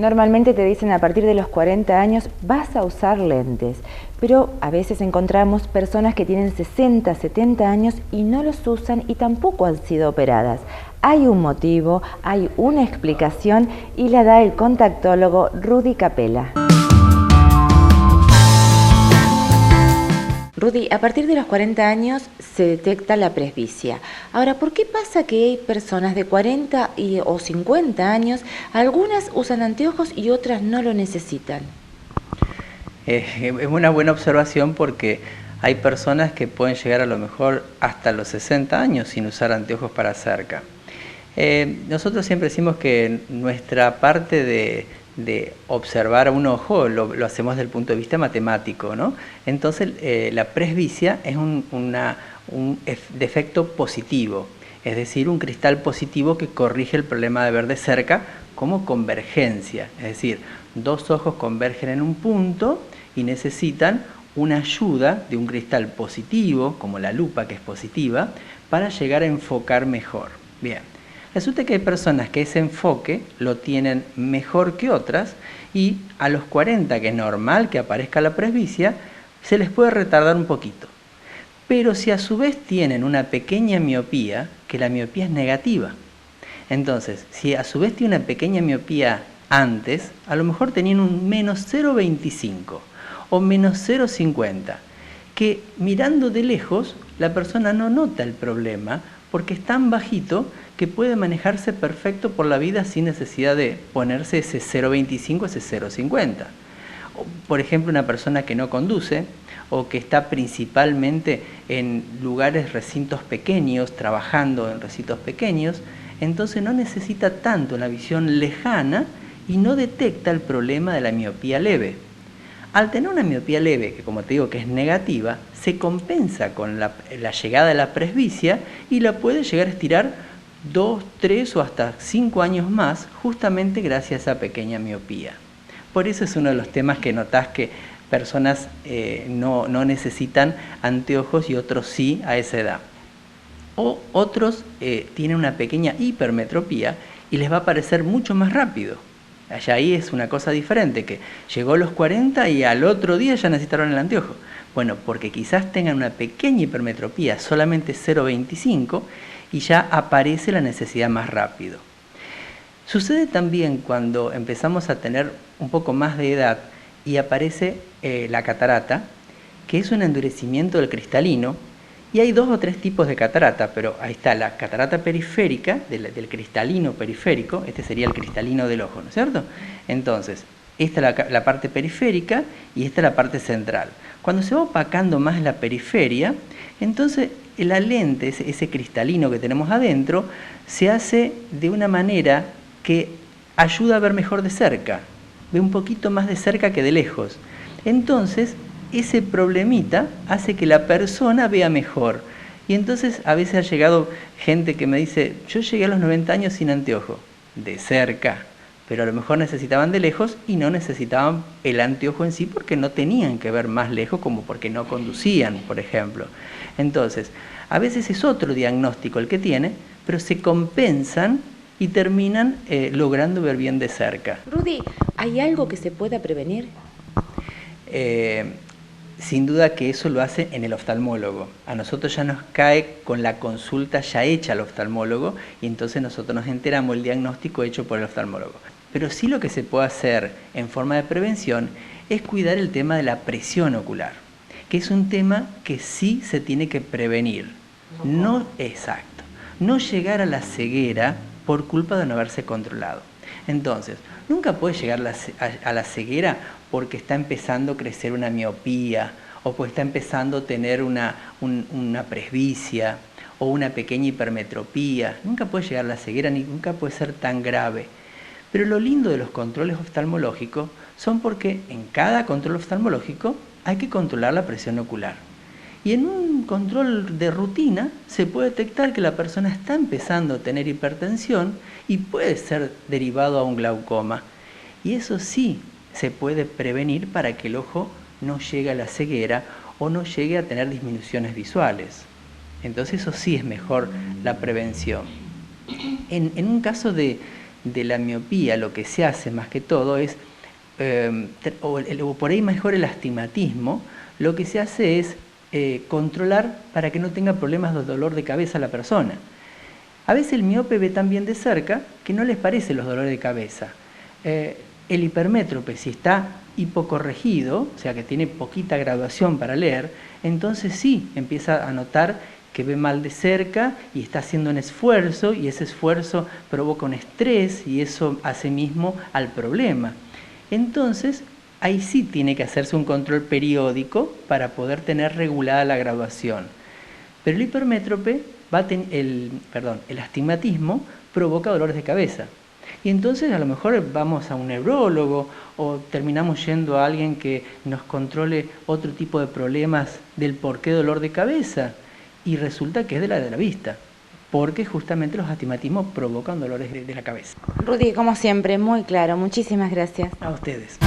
Normalmente te dicen a partir de los 40 años vas a usar lentes, pero a veces encontramos personas que tienen 60, 70 años y no los usan y tampoco han sido operadas. Hay un motivo, hay una explicación y la da el contactólogo Rudy Capella. Rudy, a partir de los 40 años se detecta la presbicia. Ahora, ¿por qué pasa que hay personas de 40 o 50 años, algunas usan anteojos y otras no lo necesitan? Es una buena observación porque hay personas que pueden llegar a lo mejor hasta los 60 años sin usar anteojos para cerca. Nosotros siempre decimos que nuestra parte de observar a un ojo lo hacemos desde el punto de vista matemático, ¿no? Entonces la presbicia es un defecto positivo, es decir, un cristal positivo que corrige el problema de ver de cerca como convergencia, es decir, dos ojos convergen en un punto y necesitan una ayuda de un cristal positivo, como la lupa que es positiva, para llegar a enfocar mejor. Bien. Resulta que hay personas que ese enfoque lo tienen mejor que otras y a los 40, que es normal que aparezca la presbicia, se les puede retardar un poquito. Pero si a su vez tienen una pequeña miopía, que la miopía es negativa. Entonces, si a su vez tiene una pequeña miopía antes, a lo mejor tenían un menos 0,25 o menos 0,50, que mirando de lejos la persona no nota el problema porque es tan bajito que puede manejarse perfecto por la vida sin necesidad de ponerse ese 0,25, ese 0,50. Por ejemplo, una persona que no conduce o que está principalmente en lugares, recintos pequeños, trabajando en recintos pequeños, entonces no necesita tanto la visión lejana y no detecta el problema de la miopía leve. Al tener una miopía leve, que como te digo que es negativa, se compensa con la llegada de la presbicia y la puede llegar a estirar 2, 3 o hasta 5 años más, justamente gracias a esa pequeña miopía. Por eso es uno de los temas que notás que personas no necesitan anteojos y otros sí a esa edad. O otros tienen una pequeña hipermetropía y les va a parecer mucho más rápido. Allá ahí es una cosa diferente, que llegó a los 40 y al otro día ya necesitaron el anteojo. Bueno, porque quizás tengan una pequeña hipermetropía, solamente 0,25, y ya aparece la necesidad más rápido. Sucede también cuando empezamos a tener un poco más de edad y aparece la catarata, que es un endurecimiento del cristalino, y hay 2 o 3 tipos de catarata, pero ahí está la catarata periférica, del cristalino periférico, este sería el cristalino del ojo, ¿no es cierto? Entonces, esta es la parte periférica y esta es la parte central. Cuando se va opacando más la periferia, entonces la lente, ese cristalino que tenemos adentro, se hace de una manera que ayuda a ver mejor de cerca, ve un poquito más de cerca que de lejos. Entonces, ese problemita hace que la persona vea mejor. Y entonces a veces ha llegado gente que me dice, yo llegué a los 90 años sin anteojo, de cerca, pero a lo mejor necesitaban de lejos y no necesitaban el anteojo en sí porque no tenían que ver más lejos, como porque no conducían, por ejemplo. Entonces, a veces es otro diagnóstico el que tiene, pero se compensan y terminan logrando ver bien de cerca. Rudy, ¿hay algo que se pueda prevenir? Sin duda que eso lo hace en el oftalmólogo. A nosotros ya nos cae con la consulta ya hecha al oftalmólogo y entonces nosotros nos enteramos el diagnóstico hecho por el oftalmólogo. Pero sí lo que se puede hacer en forma de prevención es cuidar el tema de la presión ocular, que es un tema que sí se tiene que prevenir. No llegar a la ceguera por culpa de no haberse controlado. Entonces, nunca puede llegar a la ceguera porque está empezando a crecer una miopía o porque está empezando a tener una presbicia o una pequeña hipermetropía. Nunca puede llegar a la ceguera, ni nunca puede ser tan grave. Pero lo lindo de los controles oftalmológicos son porque en cada control oftalmológico hay que controlar la presión ocular. Y en un control de rutina se puede detectar que la persona está empezando a tener hipertensión y puede ser derivado a un glaucoma. Y eso sí se puede prevenir para que el ojo no llegue a la ceguera o no llegue a tener disminuciones visuales. Entonces eso sí es mejor la prevención. En un caso de de la miopía lo que se hace más que todo es, o por ahí mejor el astigmatismo, lo que se hace es controlar para que no tenga problemas de dolor de cabeza la persona. A veces el miope ve tan bien de cerca que no les parecen los dolores de cabeza. El hipermétrope, si está hipocorregido, o sea que tiene poquita graduación para leer, entonces sí empieza a notar que ve mal de cerca y está haciendo un esfuerzo, y ese esfuerzo provoca un estrés y eso hace mismo al problema. Entonces, ahí sí tiene que hacerse un control periódico para poder tener regulada la graduación. Pero el hipermétrope, el astigmatismo provoca dolores de cabeza. Y entonces a lo mejor vamos a un neurólogo o terminamos yendo a alguien que nos controle otro tipo de problemas del por qué dolor de cabeza. Y resulta que es de la vista, porque justamente los astigmatismos provocan dolores de la cabeza. Rudy, como siempre, muy claro. Muchísimas gracias. A ustedes.